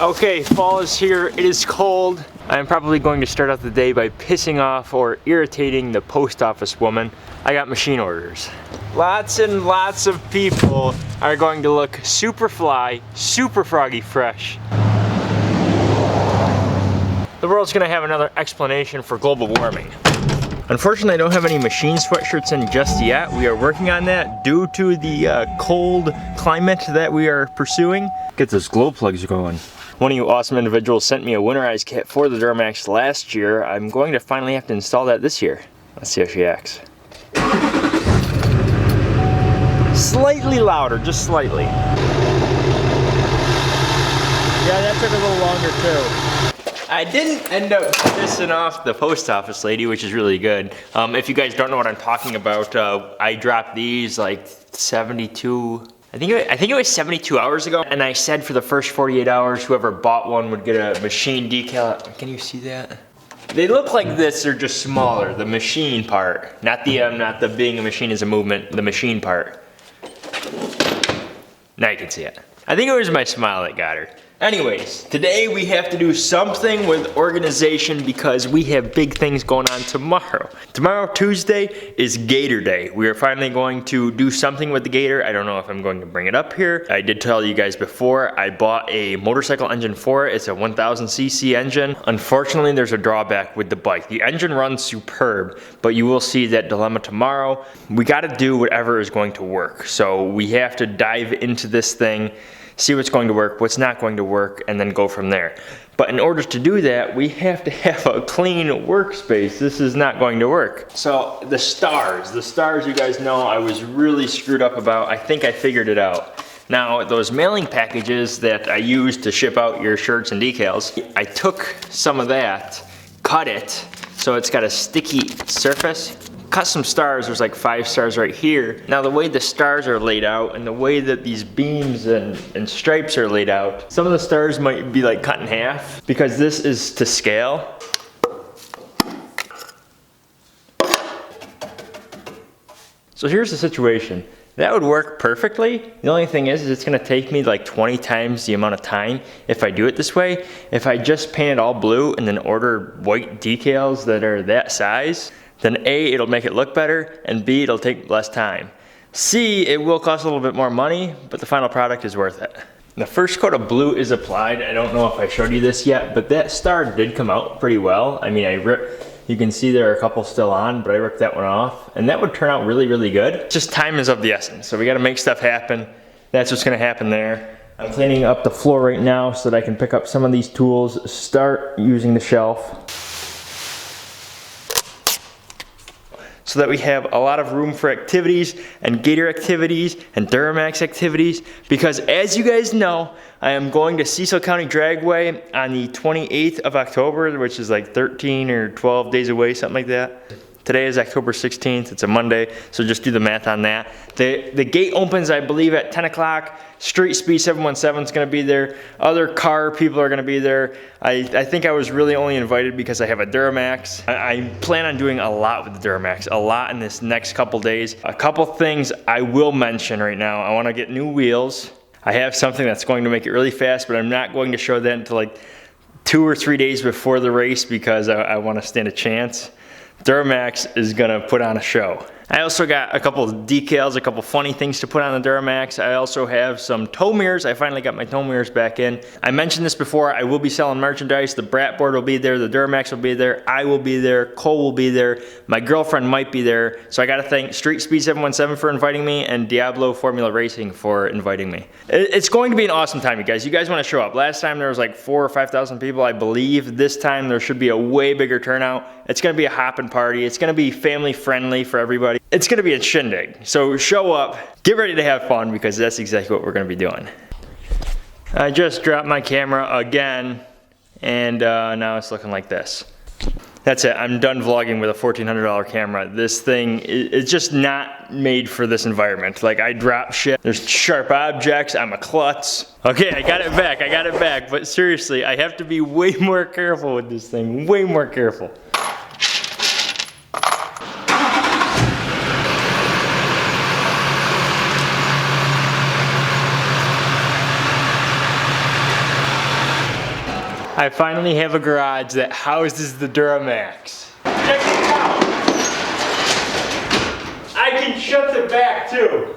Okay, fall is here, it is cold. I'm probably going to start out the day by pissing off or irritating the post office woman. I got machine orders. Lots and lots of people are going to look super fly, super froggy fresh. The world's gonna have another explanation for global warming. Unfortunately, I don't have any machine sweatshirts in just yet. We are working on that due to the cold climate that we are pursuing. Get those glow plugs going. One of you awesome individuals sent me a winterized kit for the Duramax last year. I'm going to finally have to install that this year. Let's see how she acts. Slightly louder, just slightly. Yeah, that took a little longer too. I didn't end up pissing off the post office lady, which is really good. If you guys don't know what I'm talking about, I dropped these like 72, I think it was 72 hours ago, and I said for the first 48 hours, whoever bought one would get a machine decal. Can you see that? They look like this, they're just smaller, the machine part. Not the being a machine is a movement, the machine part. Now you can see it. I think it was my smile that got her. Anyways, today we have to do something with organization because we have big things going on tomorrow. Tomorrow, Tuesday, is Gator Day. We are finally going to do something with the Gator. I don't know if I'm going to bring it up here. I did tell you guys before, I bought a motorcycle engine for it. It's a 1000cc engine. Unfortunately, there's a drawback with the bike. The engine runs superb, but you will see that dilemma tomorrow. We gotta do whatever is going to work. So we have to dive into this thing, see what's going to work, what's not going to work, and then go from there. But in order to do that, we have to have a clean workspace. This is not going to work. So the stars you guys know I was really screwed up about. I think I figured it out. Now, those mailing packages that I use to ship out your shirts and decals, I took some of that, cut it, so it's got a sticky surface. Cut some stars, there's like 5 stars right here. Now the way the stars are laid out and the way that these beams and stripes are laid out, some of the stars might be like cut in half because this is to scale. So here's the situation. That would work perfectly. The only thing is it's gonna take me like 20 times the amount of time if I do it this way. If I just paint it all blue and then order white decals that are that size, then A, it'll make it look better, and B, it'll take less time. C, it will cost a little bit more money, but the final product is worth it. The first coat of blue is applied. I don't know if I showed you this yet, but that star did come out pretty well. I mean, you can see there are a couple still on, but I ripped that one off, and that would turn out really, really good. Just time is of the essence, so we gotta make stuff happen. That's what's gonna happen there. I'm cleaning up the floor right now so that I can pick up some of these tools, start using the shelf, so that we have a lot of room for activities and Gator activities and Duramax activities, because as you guys know, I am going to Cecil County Dragway on the 28th of October, which is like 13 or 12 days away, something like that. Today is October 16th, it's a Monday, so just do the math on that. The gate opens, I believe, at 10 o'clock. Street Speed 717 is gonna be there. Other car people are gonna be there. I think I was really only invited because I have a Duramax. I plan on doing a lot with the Duramax, a lot in this next couple days. A couple things I will mention right now. I wanna get new wheels. I have something that's going to make it really fast, but I'm not going to show that until like 2 or 3 days before the race because I wanna stand a chance. Duramax is gonna put on a show. I also got a couple of decals, a couple funny things to put on the Duramax. I also have some tow mirrors. I finally got my tow mirrors back in. I mentioned this before, I will be selling merchandise. The Brat board will be there, the Duramax will be there, I will be there, Cole will be there, my girlfriend might be there. So I gotta thank Street Speed 717 for inviting me and Diablo Formula Racing for inviting me. It's going to be an awesome time, you guys. You guys wanna show up. Last time there was like 4,000 or 5,000 people, I believe. This time there should be a way bigger turnout. It's gonna be a hopping party. It's gonna be family friendly for everybody. It's gonna be a shindig. So show up, get ready to have fun because that's exactly what we're gonna be doing. I just dropped my camera again and now it's looking like this. That's it, I'm done vlogging with a $1,400 camera. This thing is just not made for this environment. Like I drop shit, there's sharp objects, I'm a klutz. Okay, I got it back, but seriously, I have to be way more careful with this thing, way more careful. I finally have a garage that houses the Duramax. Check it out. I can shut the back too.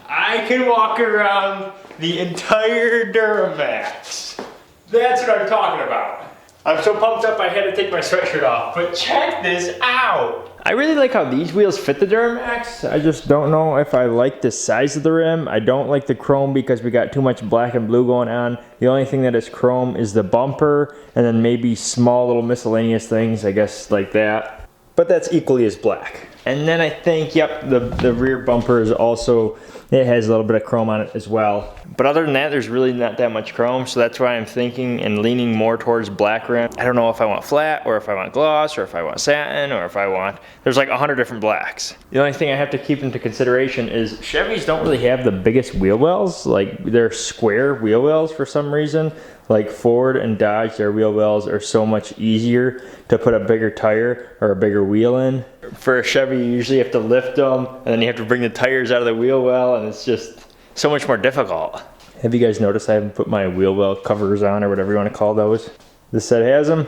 I can walk around the entire Duramax. That's what I'm talking about. I'm so pumped up I had to take my sweatshirt off, but check this out. I really like how these wheels fit the Duramax. I just don't know if I like the size of the rim. I don't like the chrome because we got too much black and blue going on. The only thing that is chrome is the bumper and then maybe small little miscellaneous things, I guess like that. But that's equally as black. And then I think, yep, the rear bumper is also, it has a little bit of chrome on it as well. But other than that, there's really not that much chrome, so that's why I'm thinking and leaning more towards black rim. I don't know if I want flat, or if I want gloss, or if I want satin, or if I want, there's like 100 different blacks. The only thing I have to keep into consideration is Chevys don't really have the biggest wheel wells. Like, they're square wheel wells for some reason. Like Ford and Dodge, their wheel wells are so much easier to put a bigger tire or a bigger wheel in. For a Chevy, you usually have to lift them, and then you have to bring the tires out of the wheel well, and it's just so much more difficult. Have you guys noticed I haven't put my wheel well covers on, or whatever you want to call those? This side has them,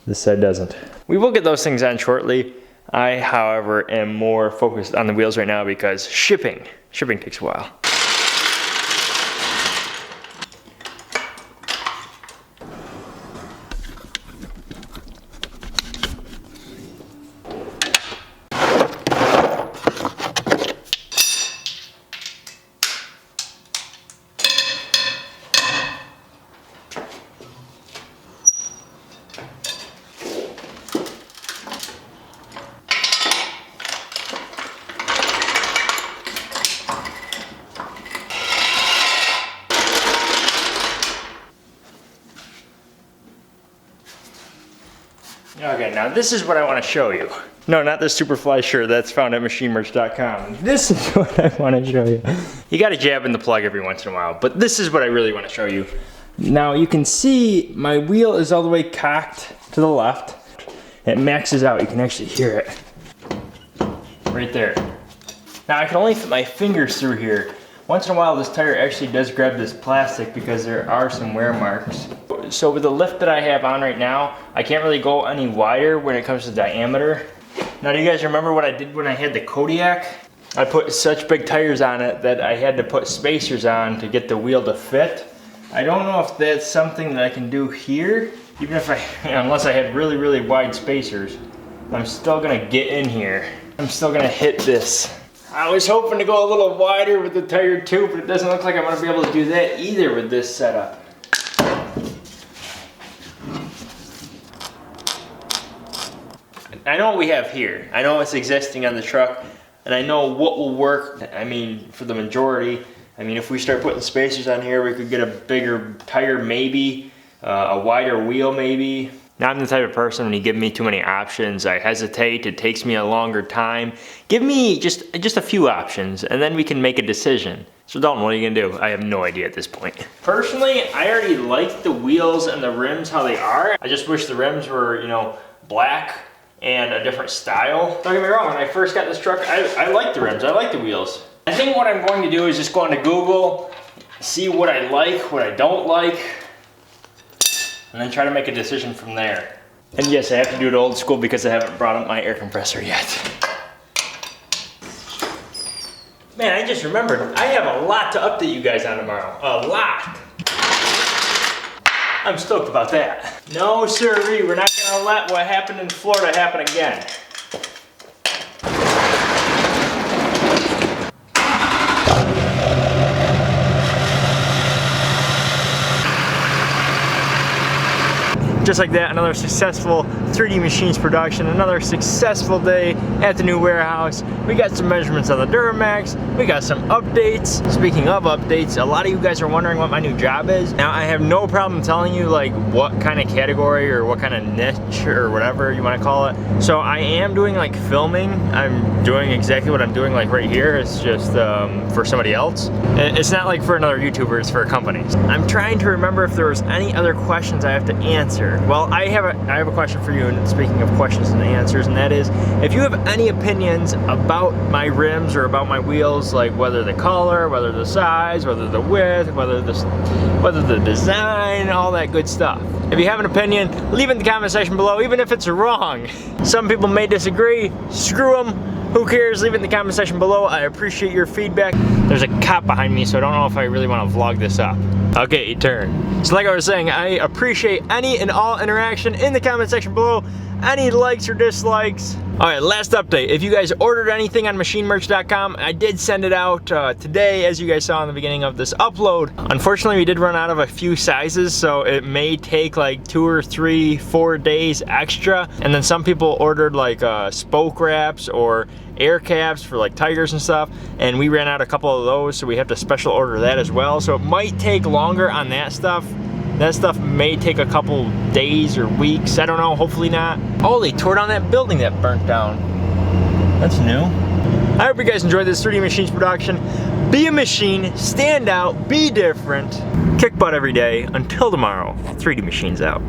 this side doesn't. We will get those things on shortly. I, however, am more focused on the wheels right now because shipping takes a while. Okay, now this is what I want to show you. No, not this Superfly shirt, that's found at machinemerch.com. This is what I want to show you. You gotta jab in the plug every once in a while, but this is what I really want to show you. Now you can see my wheel is all the way cocked to the left. It maxes out, you can actually hear it. Right there. Now I can only fit my fingers through here. Once in a while this tire actually does grab this plastic because there are some wear marks. So with the lift that I have on right now, I can't really go any wider when it comes to diameter. Now do you guys remember what I did when I had the Kodiak? I put such big tires on it that I had to put spacers on to get the wheel to fit. I don't know if that's something that I can do here, even if unless I had really, really wide spacers. I'm still gonna get in here. I'm still gonna hit this. I was hoping to go a little wider with the tire too, but it doesn't look like I'm gonna be able to do that either with this setup. I know what we have here. I know what's existing on the truck, and I know what will work. I mean, for the majority. I mean, if we start putting spacers on here, we could get a bigger tire maybe, a wider wheel maybe. Now I'm the type of person, when you give me too many options, I hesitate, it takes me a longer time. Give me just a few options, and then we can make a decision. So Dalton, what are you gonna do? I have no idea at this point. Personally, I already like the wheels and the rims how they are. I just wish the rims were, you know, black and a different style. Don't get me wrong, when I first got this truck, I like the rims, I like the wheels. I think what I'm going to do is just go onto Google, see what I like, what I don't like, and then try to make a decision from there. And yes, I have to do it old school because I haven't brought up my air compressor yet. Man, I just remembered, I have a lot to update you guys on tomorrow. A lot. I'm stoked about that. No sirree, we're not gonna let what happened in Florida happen again. Just like that, another successful 3D Machines production, another successful day at the new warehouse. We got some measurements on the Duramax, we got some updates. Speaking of updates, a lot of you guys are wondering what my new job is. Now I have no problem telling you like what kind of category or what kind of niche or whatever you want to call it. So I am doing like filming. I'm doing exactly what I'm doing like right here. It's just for somebody else. It's not like for another YouTuber, it's for a company. I'm trying to remember if there was any other questions I have to answer. Well, I have a question for you, and speaking of questions and answers, and that is, if you have any opinions about my rims or about my wheels, like whether the color, whether the size, whether the width, whether the design, all that good stuff, If you have an opinion, leave it in the comment section below, even if it's wrong. Some people may disagree, screw them. Who cares? Leave it in the comment section below. I appreciate your feedback. There's a cop behind me, so I don't know if I really want to vlog this up. Okay, turn. So like I was saying, I appreciate any and all interaction in the comment section below. Any likes or dislikes. All right, last update. If you guys ordered anything on machinemerch.com, I did send it out today, as you guys saw in the beginning of this upload. Unfortunately, we did run out of a few sizes, so it may take like 2 or 3, 4 days extra. And then some people ordered like spoke wraps or air caps for like Tigers and stuff, and we ran out a couple of those, so we have to special order that as well. So it might take longer on that stuff. That stuff may take a couple days or weeks, I don't know, hopefully not. Oh, they tore down that building that burnt down. That's new. I hope you guys enjoyed this 3D Machines production. Be a machine, stand out, be different, kick butt every day. Until tomorrow, 3D Machines out.